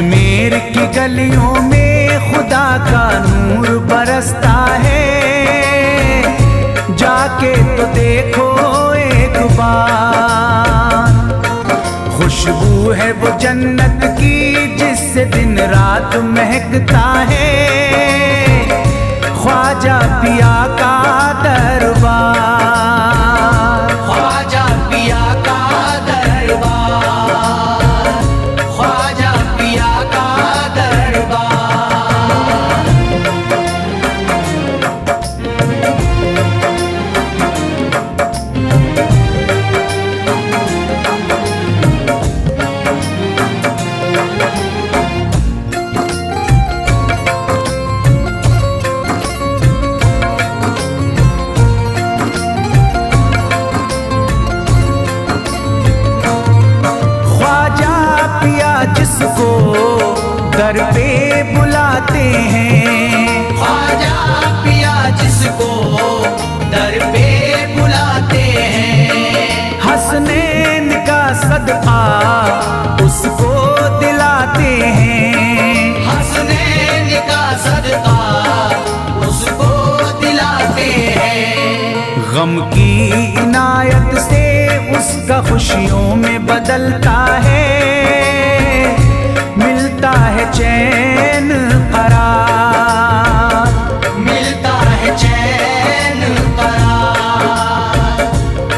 अजमेर की गलियों में खुदा का नूर बरसता है, जाके तो देखो एक बार। खुशबू है वो जन्नत की जिससे दिन रात महकता है, ख्वाजा पिया का दरबार, ख्वाजा पिया का दरबार, ख्वाजा पिया का दरबार। जिसको दर पे बुलाते हैं, ख्वाजा पिया जिसको दर पे बुलाते हैं, हसनैन का सदका उसको दिलाते हैं, हसनैन का सदका उसको दिलाते हैं। गम की इनायत से उसका खुशियों में बदलता है, मिलता है चैन करार, मिलता है चैन करार,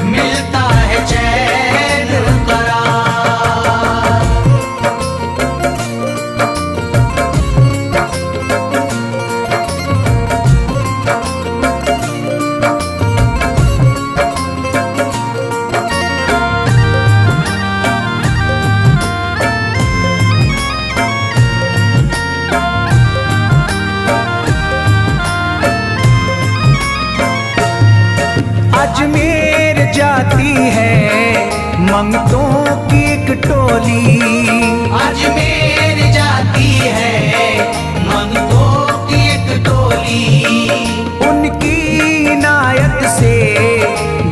मिलता है चैन करार। अजमेर जाती है मंगतों की एक टोली, अजमेर जाती है मंगतों की एक टोली, उनकी इनायत से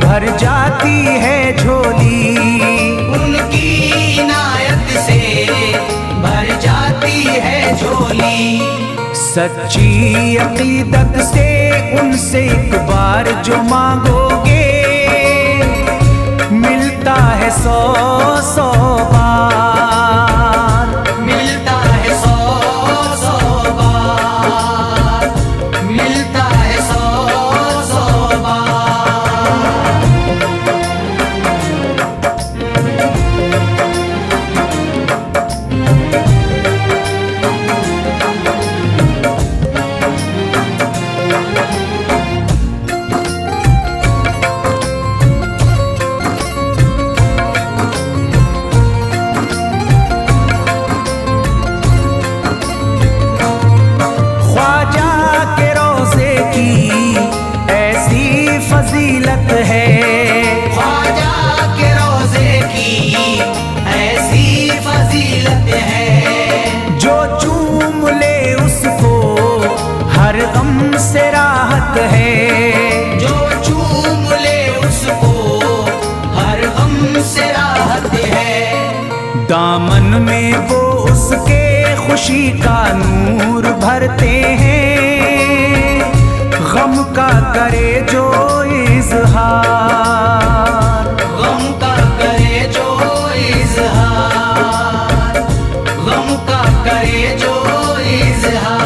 भर जाती है झोली, उनकी इनायत से भर जाती है झोली। सच्ची अकीदत से उनसे एक बार जो मांगोगे, मिलता है 100 बार, मिलता है 100 बार, मिलता है 100 बार। फजीलत है ख्वाजा के रोज़े की ऐसी फजीलत है, जो चूम ले उसको हर गम से राहत है, जो चूम ले उसको हर गम से राहत है। दामन में वो उसके खुशी का नूर भरते हैं, गम का करे जो इज़हार, गम का करे जो इज़हार, गम का करे जो इज़हार।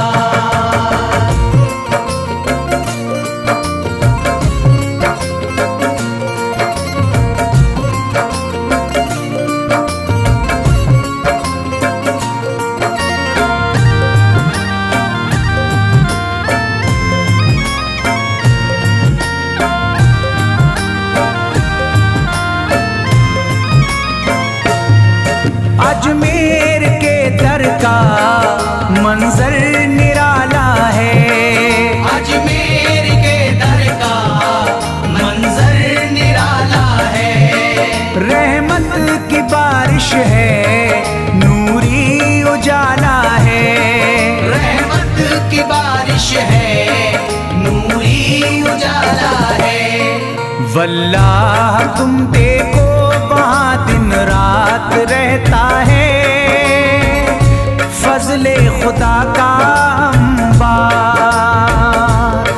अजमेर के दर का मंजर निराला है, अजमेर के दर का मंजर निराला है। रहमत की बारिश है, नूरी उजाला है, रहमत की बारिश है, नूरी उजाला है। वल्लाह तुम देखो वहाँ दिन रात रहता है, फजले खुदा का अंबार,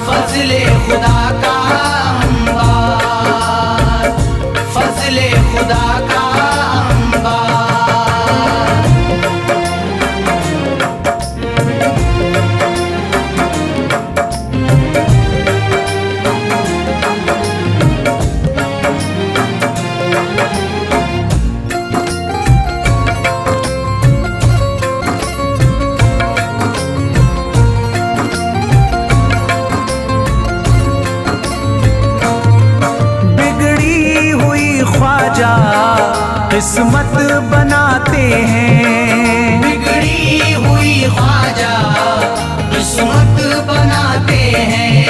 फजले खुदा का अंबार, फजले खुदा का अंबार। किस्मत बनाते हैं, बिगड़ी हुई ख्वाजा किस्मत बनाते हैं।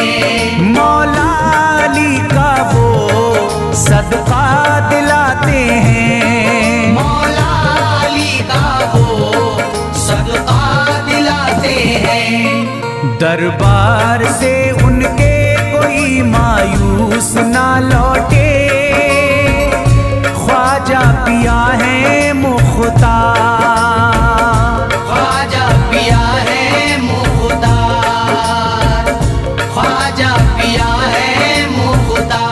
मौला अली का वो सदका दिलाते हैं, मौला अली का वो सदका दिलाते हैं। दरबार से उनके कोई मायूस ना लौटे, ख्वाजा पिया है मुख्तार, ख्वाजा पिया है मुख्तार, ख्वाजा पिया है मुख्तार।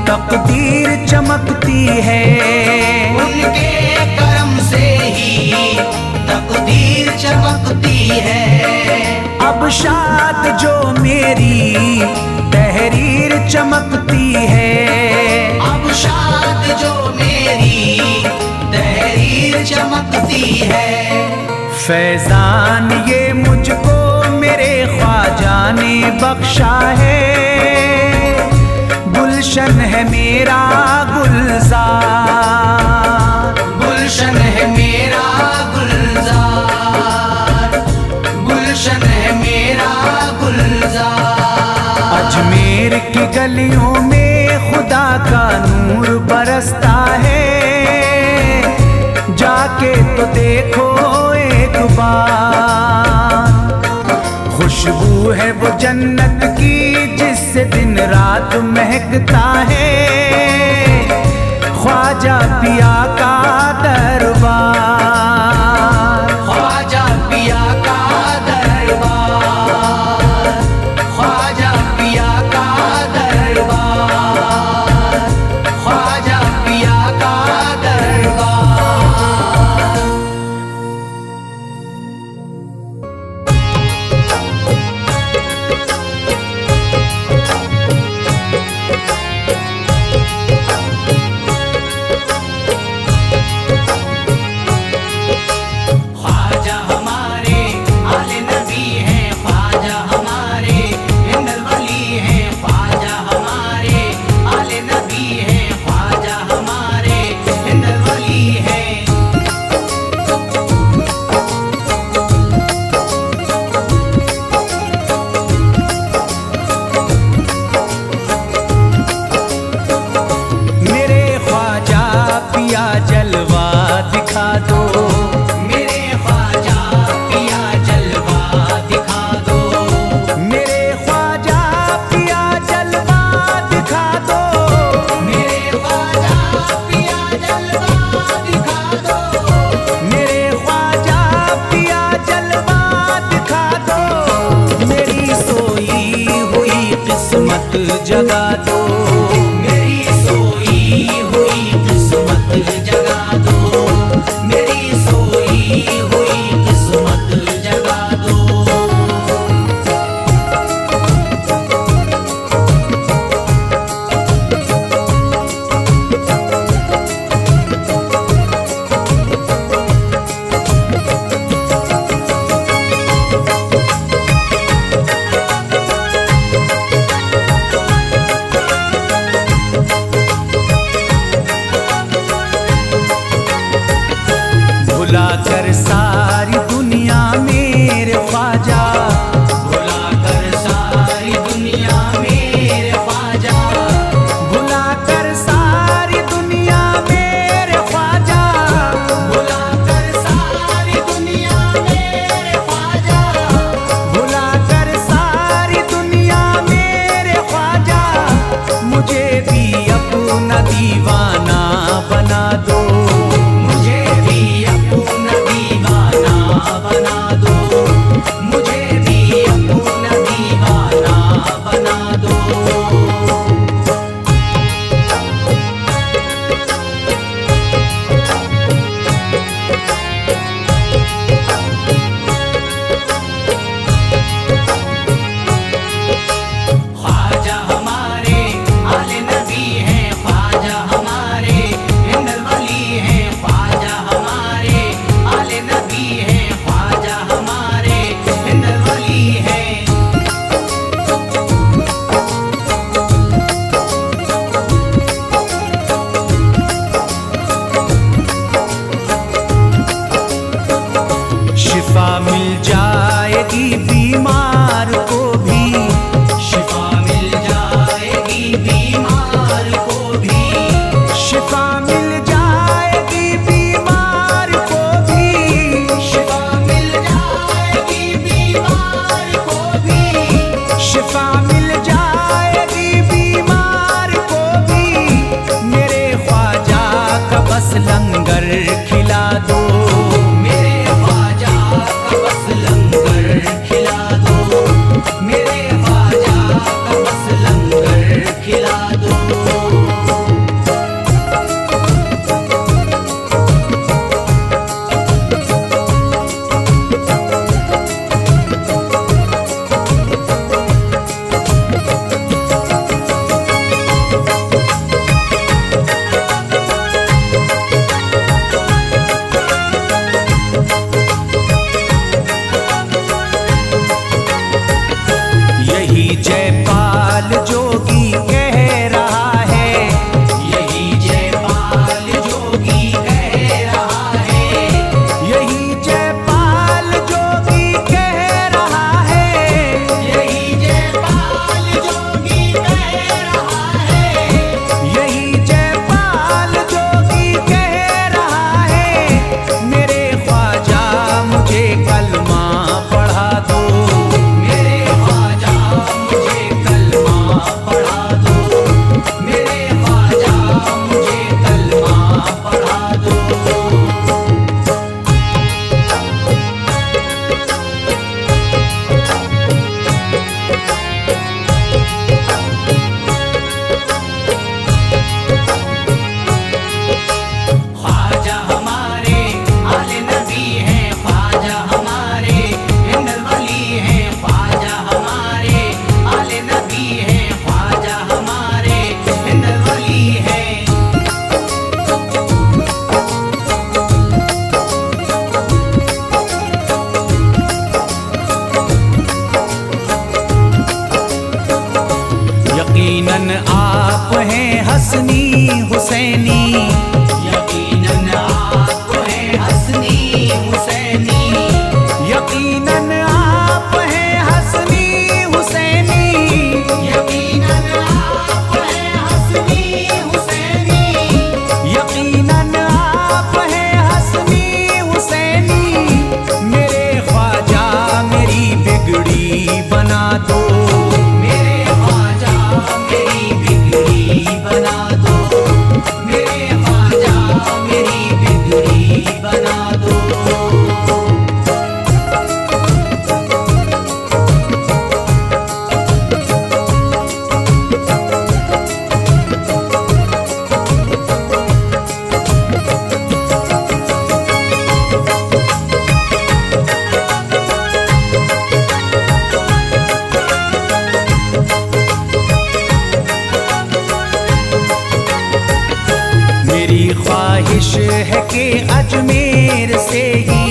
तकदीर चमकती है, उनके करम से ही तकदीर चमकती है। अब शाद जो मेरी तहरीर चमकती है, अब शाद जो मेरी तहरीर चमकती है। फैजान ये मुझको मेरे ख्वाजा ने बख्शा है, गुलशन है मेरा गुलजार, गुलशन है मेरा गुलजार, गुलशन है मेरा गुलजार। अजमेर की गलियों में खुदा का नूर बरसता है, जाके तो देखो एक बार। खुशबू है वो जन्नत की जिससे दिन रात महकता है, ख्वाजा पिया का दरबार, ख्वाजा पिया का दरबार, ख्वाजा पिया का दरबार, ख्वाजा पिया का दरबार। जगा दो, मेरी सोई हुई किस्मत जगा दो, मेरी सोई हुई किस्मत जगा दो। यकीनन आप हैं हसनी हुसैनी, यकीनन आप हैं हसनी हुसैनी, यकीनन आप हैं हसनी हुसैनी, यकीनन आप हैं हसनी हुसैनी, यकीनन आप हैं हसनी हुसैनी। मेरे ख्वाजा मेरी बिगड़ी बना दो, मेरे ख्वाजा मेरी बिगड़ी बना दो, मेरे ख्वाजा मेरी बिगड़ी बना दो। मेरी ख्वाहिश है कि अजमेर से ही,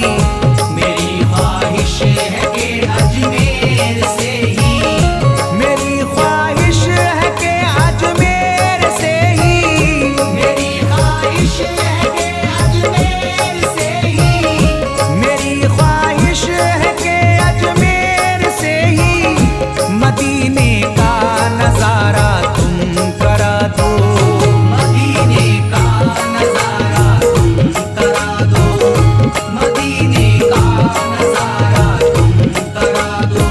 मेरी ख्वाहिश है कि अजमेर से ही, मेरी ख्वाहिश है कि अजमेर से ही, मेरी ख्वाहिश है कि अजमेर से ही, मेरी ख्वाहिश है कि अजमेर से ही मदीने का नजारा तुम करा दो, मदीने का नजारा तुम करा दो, मदीने का नजारा तुम करा दो।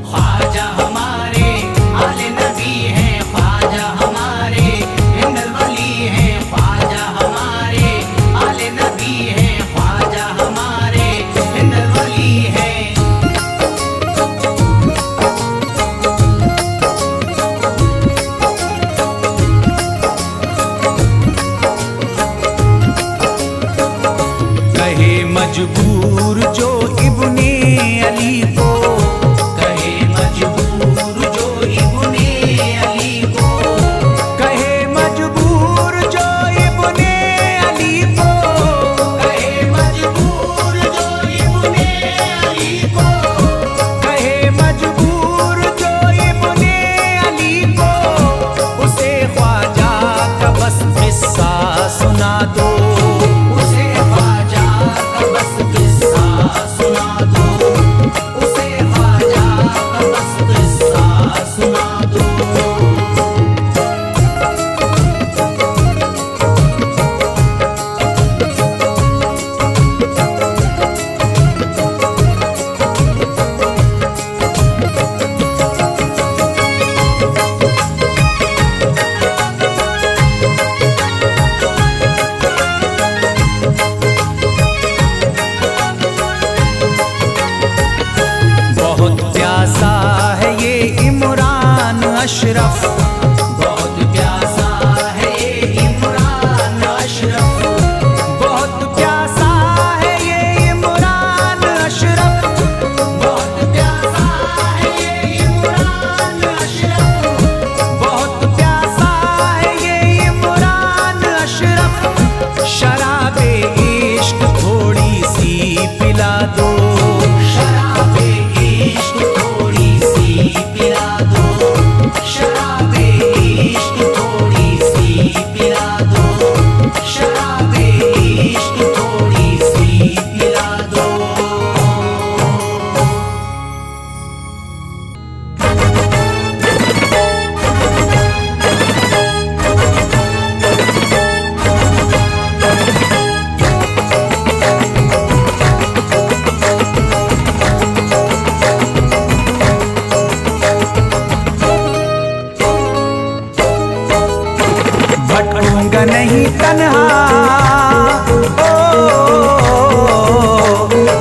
ख्वाजा हमारे आले नबी हैं, ख्वाजा हमारे हिंदल वली हैं, ख्वाजा हमारे आले नबी हैं, ख्वाजा हमारे हिंदल वली हैं। कहे मजबूर जो इब्ने अली को, कहे मजबूर जो इब्ने अली को, कहे मजबूर जो इब्ने अली को, कहे मजबूर जो इब्ने अली को, कहे मजबूर जो इब्ने अली को, उसे ख्वाजा का बस किस्सा सुना दो, उसे ख्वाजा का बस किस्सा सुना दो, उसे ख्वाजा का बस किस्सा सुना दो। बहुत प्यासा है ये इमरान अशरफ, बहुत प्यासा है ये इमरान अशरफ, बहुत प्यासा है ये इमरान अशरफ, बहुत प्यासा है ये इमरान अशरफ, बहुत प्यासा है ये इमरान अशरफ। शराबे इश्क थोड़ी सी पिला दो, शराबे इश्क थोड़ी सी पिला दो, शराबे इश्क थोड़ी सी पिला दो, शराबे इश्क थोड़ी सी पिला दो। भटकूंगा नहीं तन्हा,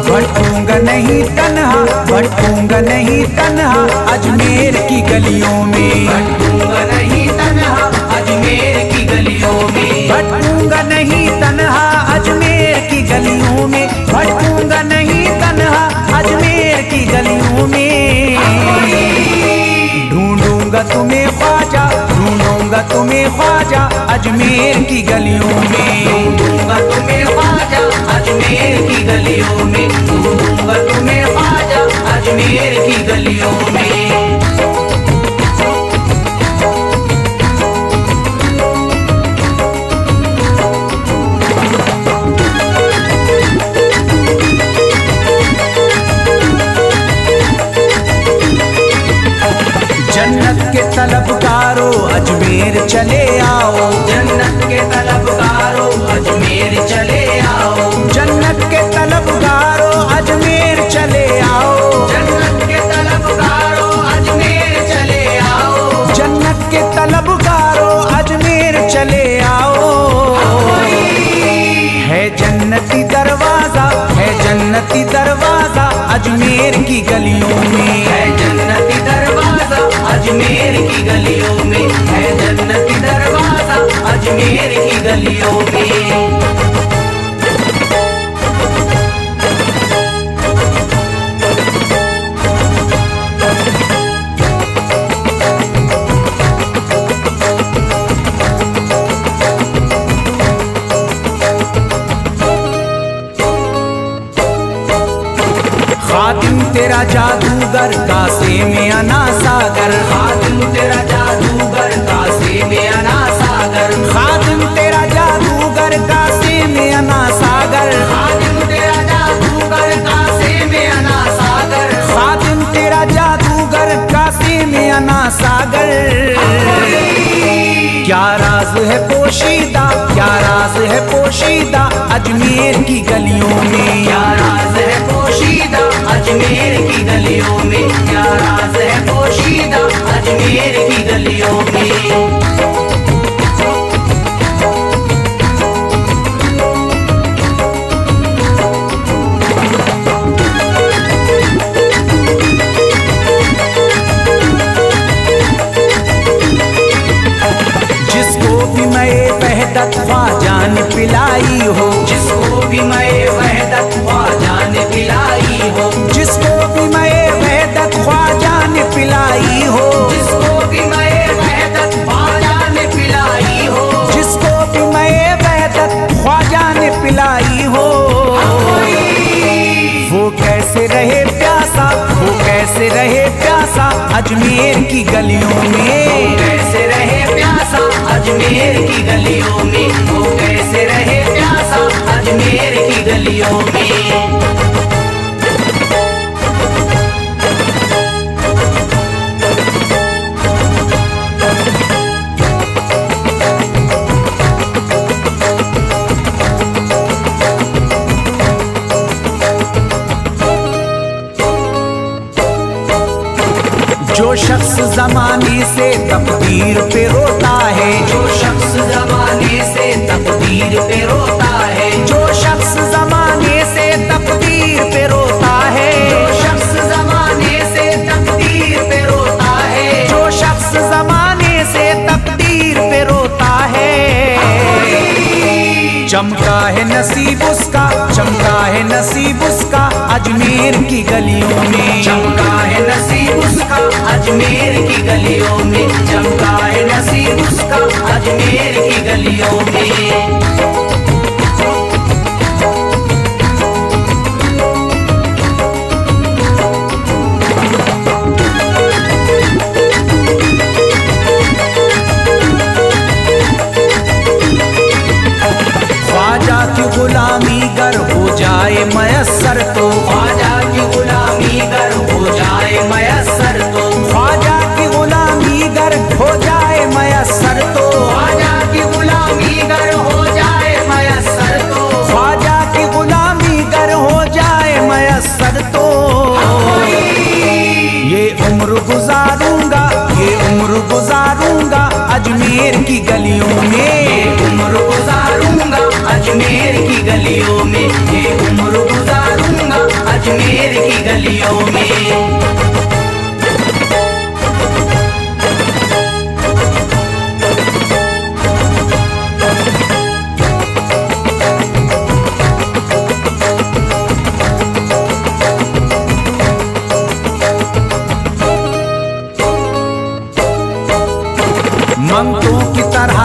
भटकूंगा नहीं तन्हा, भटकूंगा नहीं तन्हा अजमेर की गलियों में, भटकूंगा नहीं तन्हा अजमेर की गलियों में, भटकूंगा नहीं तन्हा अजमेर की गलियों में, भटकूंगा नहीं तन्हा अजमेर की गलियों में। ढूंढूंगा तुम्हें ख्वाजा, ढूंढूंगा तुम्हें तुम्हें ख्वाजा अजमेर की गलियों में, दूंगा तुम्हें ख्वाजा अजमेर की गलियों में, दूंगा तुम्हें ख्वाजा अजमेर की गलियों में। जन्नत के तलबगारों अजमेर चले आओ, जन्नत के तलबगारों अजमेर चले आओ, जन्नत के तलबगारों अजमेर चले आओ, जन्नत के तलबगारों अजमेर चले आओ, जन्नत के तलबगारों अजमेर चले आओ। है जन्नती दरवाजा, है जन्नती दरवाजा अजमेर की गलियों में, है जन्नती दरवाजा अजमेर की गलियों में, है जन्नती दरवाजा अजमेर की गलियों में। खातिम तेरा जादूगर कासे में अना सागर, खातिम तेरा जादूगर कासे में अना सागर, खातिम तेरा जादूगर कासे में अना सागर, खातिम तेरा जादूगर कासे में अना सागर, खातिम तेरा जादूगर कासे में अना सागर। क्या राज है पोशीदा, क्या राज है पोशीदा अजमेर की गलियों में, क्या राज है पोशीदा अजमेर की गलियों में, क्या राज है पोशीदा अजमेर की गलियों में। जिसको भी मैं वहदत ख्वाजा ने पिलाई हो, जिसको भी मैं वहदत ख्वाजा ने पिलाई हो, जिसको भी मैं वहदत ख्वाजा ने पिलाई हो, जिसको भी मैं वहदत ख्वाजा ने पिलाई हो, जिसको भी मैं वहदत ख्वाजा ने पिलाई हो। वो कैसे रहे प्यासा, वो कैसे रहे प्यासा अजमेर की गलियों में, कैसे रहे प्यासा अजमेर की गलियों में, वो कैसे रहे प्यासा अजमेर की गलियों में। जो शख्स जमाने से तकदीर पे रोता है, जो शख्स जमाने से तकदीर पे रोता है, जो शख्स जमाने से तकदीर पे रोता है, जो शख्स जमाने से तकदीर पे रोता है, जो शख्स जमाने से तकदीर पे रोता है। चमका है नसीब उसका, चमका है नसीब उसका अजमेर की गलियों में, चमका है नसीब उसका अजमेर की गलियों में, चमका है नसीब उसका अजमेर की गलियों में। ख्वाजा की गुलामी गर हो जाए मयस्सर तो, ख्वाजा की गुलामी गर हो जाए मयस्सर तो, ख्वाजा की गुलामी गर हो जाए मयस्सर तो, ख्वाजा की गुलामी गर हो जाए मयस्सर तो, ख्वाजा की गुलामी गर हो जाए मयस्सर तो। ये उम्र गुजारूंगा, ये उम्र गुजारूंगा अजमेर की गलियों में, उम्र गुजारूंगा अजमेर की गलियों में, ये उम्र गुजारूंगा अजमेर की गलियों में। मंगतों की तरह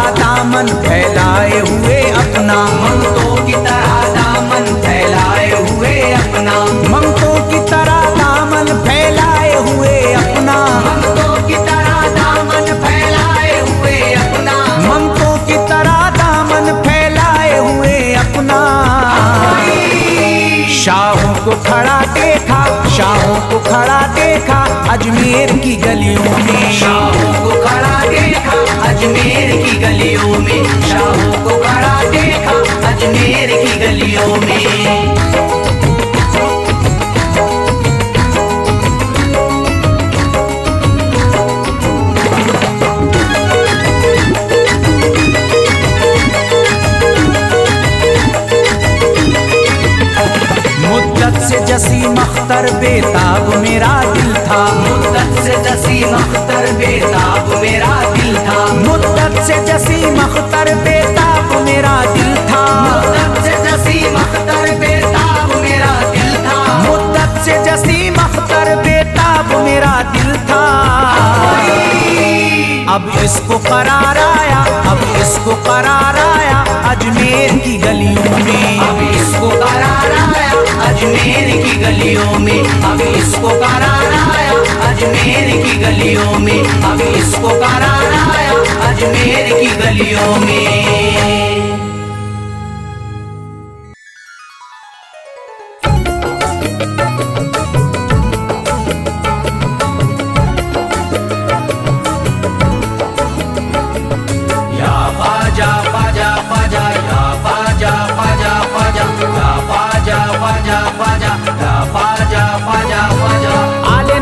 को खड़ा देखा, शाहों को खड़ा देखा अजमेर की गलियों में। शाहों को खड़ा देखा अजमेर की गलियों में, शाहों को खड़ा देखा अजमेर की गलियों में। मुद्दत से जसीम अख्तर बेताब मेरा दिल था, मुद्दत से जसीम अख्तर बेताब मेरा दिल था, मुद्दत से जसीम अख्तर बेताब मेरा दिल था, मुद्दत से जसीम अख्तर बेताब मेरा दिल था, मुद्दत से जसीम अख्तर बेताब मेरा दिल था। अब इसको करार आया, अब इसको करार आया अजमेर की गलियों में। अब इसको करार आया अजमेर की गलियों में, अब इसको करार आया अजमेर की गलियों में, अब इसको करार आया अजमेर की गलियों में।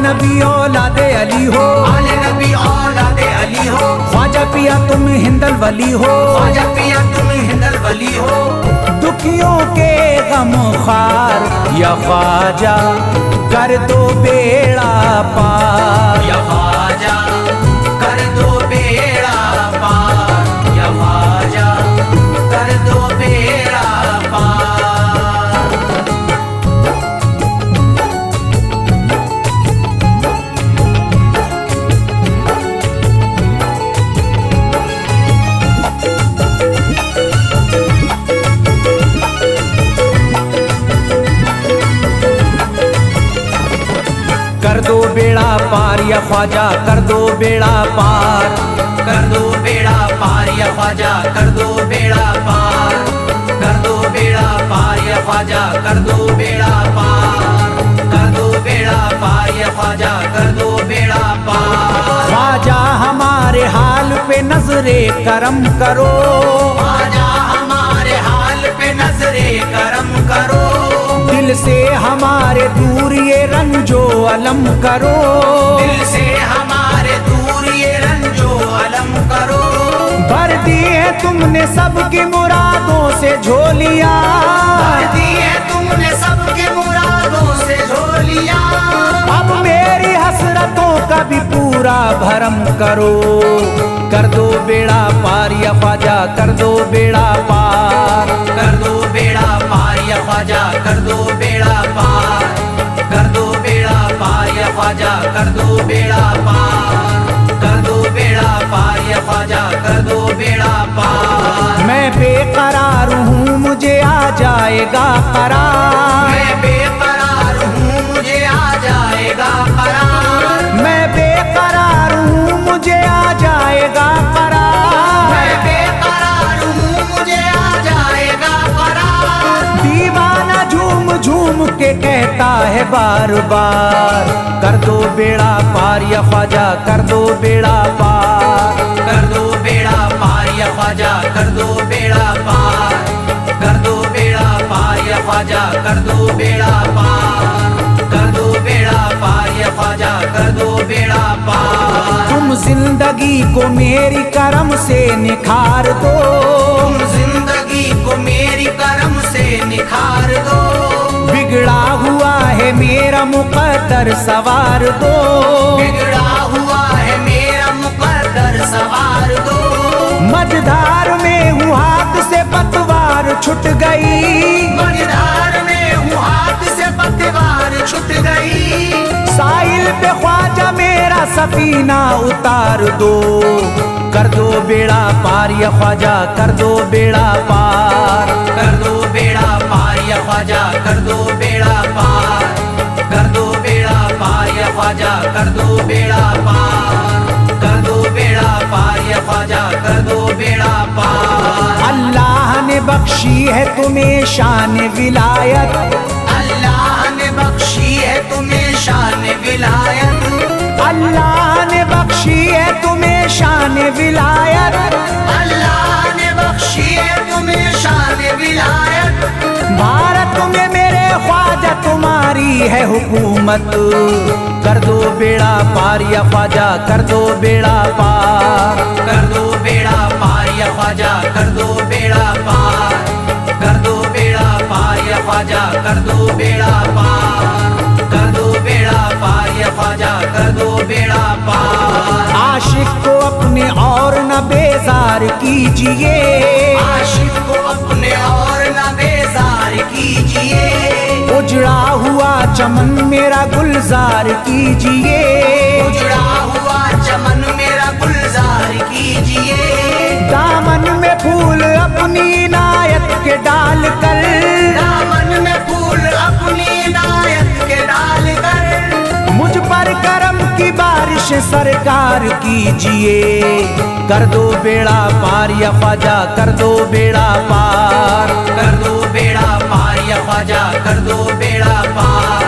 नबी औलादे अली हो, आले नबी औलादे अली हो, ख्वाजा पिया तुम हिंदल वली हो, ख्वाजा पिया तुम हिंदल वली हो। दुखियों के गम खार या ख्वाजा कर दो बेड़ा पार, या ख्वाजा कर दो बेड़ा पार, या ख्वाजा कर दो बेड़ा पार। कर दो बेड़ा पार या ख्वाजा कर दो बेड़ा पार, कर दो बेड़ा पार या ख्वाजा कर दो बेड़ा पार, कर दो बेड़ा पार या ख्वाजा कर दो बेड़ा पार, कर दो बेड़ा पार या ख्वाजा कर दो बेड़ा पार। ख्वाजा हमारे हाल पे नजरे करम करो, ख्वाजा हमारे हाल पे नजरे करम करो, दिल से हमारे दूर ये रंजो अलम करो, दिल से हमारे दूर ये रंजो अलम करो। भर दी है तुमने सबकी मुरादों से झोलियां, भर दी है तुमने सबकी मुरादों से झोलियां, अब मेरी हसरतों का भी पूरा भरम करो। कर दो बेड़ा पार या ख्वाजा कर दो बेड़ा पार, कर दो बेड़ा पार या ख्वाजा कर दो बेड़ा पार, कर दो बेड़ा पार या ख्वाजा कर दो बेड़ा पार, कर दो बेड़ा पार या ख्वाजा कर दो बेड़ा पार। मैं बेकरार हूँ मुझे आ जाएगा करार, मैं बेकरार हूँ मुझे आ जाएगा करार, मैं बेकरार हूँ मुझे आ जाएगा करार, मैं बेकरार हूँ मुझे आ जाएगा करार। दीवाना झूम झूम के कहता है बार बार, कर दो बेड़ा पार या ख्वाजा कर दो बेड़ा पार, कर दो बेड़ा पार या ख्वाजा कर दो बेड़ा पार, कर दो बेड़ा पार या ख्वाजा कर दो बेड़ा पार, कर दो बेड़ा पार या ख्वाजा कर दो बेड़ा पार। तुम जिंदगी को मेरी करम से निखार दो, तुम जिंदगी को मेरी करम से निखार दो, बिगड़ा हुआ है मेरा मुकद्दर सवार दो, बिगड़ा हुआ है मेरा मुकद्दर सवार दो। मझधार में हूँ हाथ से पतवार छूट गई, मझधार में हूँ हाथ से पतवार छूट गई, साहिल पे ख्वाजा मेरा सफीना उतार दो। कर दो बेड़ा पार या ख्वाजा कर दो बेड़ा पार, कर दो बेड़ा पार या ख्वाजा कर दो बेड़ा पार, कर दो बेड़ा पार या ख्वाजा कर दो बेड़ा पार, कर दो बेड़ा पार या ख्वाजा कर दो बेड़ा पार। अल्लाह ने बख्शी है तुम्हें शान विलायत, अल्लाह ने ने बख्शी है तुम्हें शान विलायत, अल्लाह ने बख्शी है तुम्हें शान विलायत, अल्लाह ने बख्शी है तुम्हें शान विलायत। भारत में मेरे ख्वाजा तुम्हारी है हुकूमत, कर दो बेड़ा पार या ख्वाजा कर दो बेड़ा पार, कर दो बेड़ा पार या ख्वाजा कर दो बेड़ा पार, कर दो बेड़ा पार या ख्वाजा कर दो बेड़ा पार, कर दो बेड़ा पार या ख्वाजा कर दो बेड़ा पार। आशिक को अपने और न बेजार कीजिए, आशिक को अपने और न बेजार कीजिए, उजड़ा हुआ चमन मेरा गुलजार कीजिए, उजड़ा हुआ चमन मेरा गुलजार कीजिए, दामन में फूल अपनी इनायत के डाल कर, दामन में फूल अपनी इनायत के डाल कर, मुझ पर करम की बारिश सरकार कीजिए, कर दो बेड़ा पार या ख्वाजा कर दो बेड़ा पार, कर दो बेड़ा पार या ख्वाजा कर दो बेड़ा पार,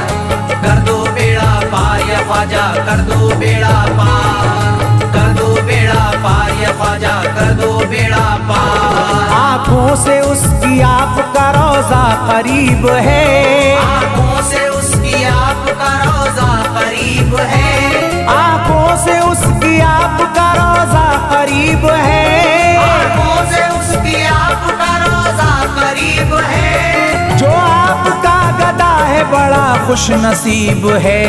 कर दो बेड़ा पार या ख्वाजा कर दो बेड़ा पार, कर दो बेड़ा पार या ख्वाजा कर दो बेड़ा पार। आँखों से उसकी आपका रोजा करीब है, आँखों से उसकी आपका रोजा करीब है, आँखों से उसकी आपका रोजा करीब है, आँखों से उसकी आपका रोजा करीब है, जो आपका गदा है बड़ा खुश नसीब है,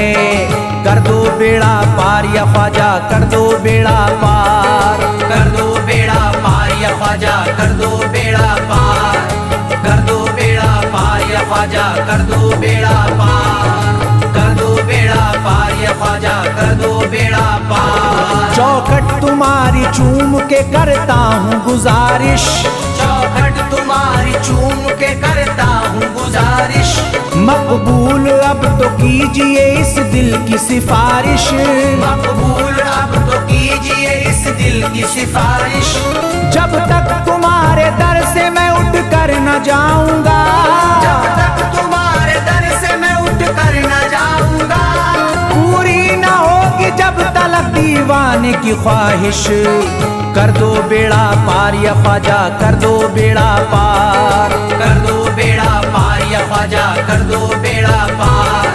कर दो बेड़ा पार या ख्वाजा कर दो बेड़ा पार, कर दो बेड़ा पार या ख्वाजा कर दो बेड़ा पार, कर दो बेड़ा पार या ख्वाजा कर दो बेड़ा पार, कर दो बेड़ा पार या ख्वाजा कर दो बेड़ा पार। चौखट तुम्हारी चूम के करता हूँ गुजारिश, चौखट तुम्हारी चूम के करता हूँ गुजारिश, मकबूल अब तो कीजिए इस दिल की सिफारिश, मकबूल अब तो कीजिए इस दिल की सिफारिश, जब तक तुम्हारे दर से मैं उठ कर न जाऊंगा, जब तक तुम्हारे दर से मैं उठ कर न जाऊंगा, पूरी न होगी जब तलक दीवाने की ख्वाहिश, कर दो बेड़ा पार या ख्वाजा कर दो बेड़ा पार, कर दो बेड़ा पार या ख्वाजा कर दो बेड़ा पार,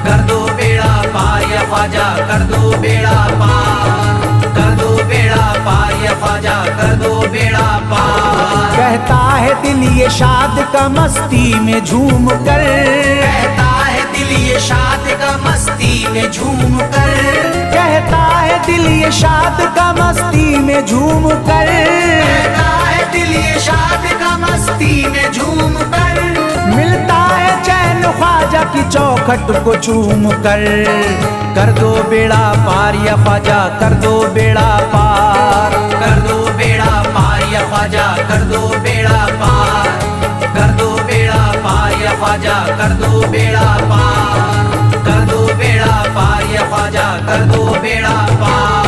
कर दो बेड़ा पार या ख्वाजा कर दो बेड़ा पार, कर दो बेड़ा पार या ख्वाजा कर दो बेड़ा पार। कहता है दिल ये शाद का मस्ती में झूम कर, कहता है दिल ये शाद का मस्ती में झूम कर, कहता है दिल ये शाद का मस्ती में झूम कर, कहता है दिल ये शाद का मस्ती में झूम कर, मिलता है चैन ख्वाजा की चौखट को चूम कर दो बेड़ा पार या ख्वाजा कर दो बेड़ा पार, कर दो बेड़ा पार या ख्वाजा कर दो बेड़ा पार, कर दो बेड़ा पार या ख्वाजा कर दो बेड़ा पार, कर दो बेड़ा पार या ख्वाजा कर दो बेड़ा पार।